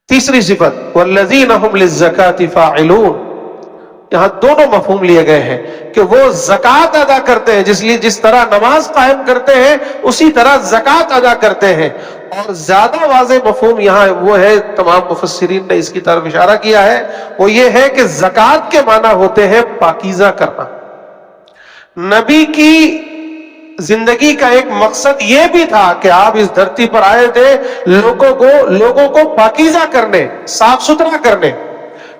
تیسری صفت والذین هم للزکاۃ فاعلون، یہاں دونوں مفہوم لیے گئے ہیں کہ وہ زکوٰۃ ادا کرتے ہیں، جس طرح نماز قائم کرتے ہیں اسی طرح زکوٰۃ ادا کرتے ہیں. اور زیادہ واضح مفہوم یہاں وہ ہے، تمام مفسرین نے اس کی طرف اشارہ کیا ہے، وہ یہ ہے کہ زکوٰۃ کے معنی ہوتے ہیں پاکیزہ کرنا. نبی کی زندگی کا ایک مقصد یہ بھی تھا کہ آپ اس دھرتی پر آئے تھے لوگوں کو پاکیزہ کرنے، صاف ستھرا کرنے.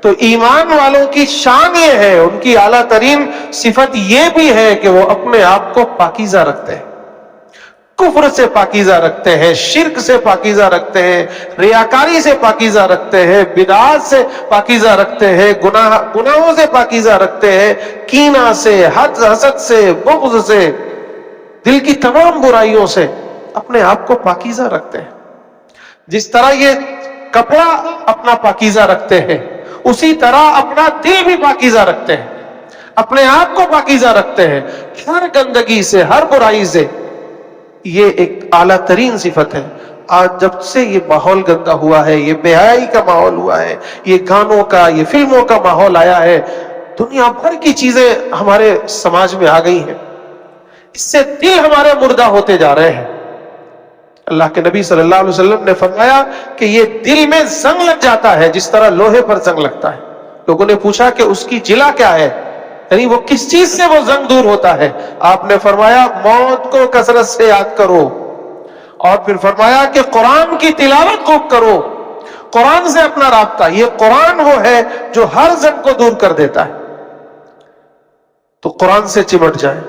تو ایمان والوں کی شان یہ ہے، ان کی اعلیٰ ترین صفت یہ بھی ہے کہ وہ اپنے آپ کو پاکیزہ رکھتے ہیں، کفر سے پاکیزہ رکھتے ہیں، شرک سے پاکیزہ رکھتے ہیں، ریاکاری سے پاکیزہ رکھتے ہیں، بدعات سے پاکیزہ رکھتے ہیں، گناہوں سے پاکیزہ رکھتے ہیں، کینہ سے، حسد سے، بغض سے، دل کی تمام برائیوں سے اپنے آپ کو پاکیزہ رکھتے ہیں. جس طرح یہ کپڑا اپنا پاکیزہ رکھتے ہیں، اسی طرح اپنا دل بھی پاکیزہ رکھتے ہیں، اپنے آپ کو پاکیزہ رکھتے ہیں ہر گندگی سے، ہر برائی سے. یہ ایک اعلیٰ ترین صفت ہے. آج جب سے یہ ماحول گندا ہوا ہے، یہ بے حیائی کا ماحول ہوا ہے، یہ گانوں کا، یہ فلموں کا ماحول آیا ہے، دنیا بھر کی چیزیں ہمارے سماج میں آ گئی ہیں، اس سے دل ہمارے مردہ ہوتے جا رہے ہیں. اللہ کے نبی صلی اللہ علیہ وسلم نے فرمایا کہ یہ دل میں زنگ لگ جاتا ہے جس طرح لوہے پر زنگ لگتا ہے. لوگوں نے پوچھا کہ اس کی جلا کیا ہے، یعنی وہ کس چیز سے وہ زنگ دور ہوتا ہے؟ آپ نے فرمایا موت کو کثرت سے یاد کرو، اور پھر فرمایا کہ قرآن کی تلاوت خوب کرو، قرآن سے اپنا رابطہ. یہ قرآن وہ ہے جو ہر زنگ کو دور کر دیتا ہے. تو قرآن سے چمٹ جائیں.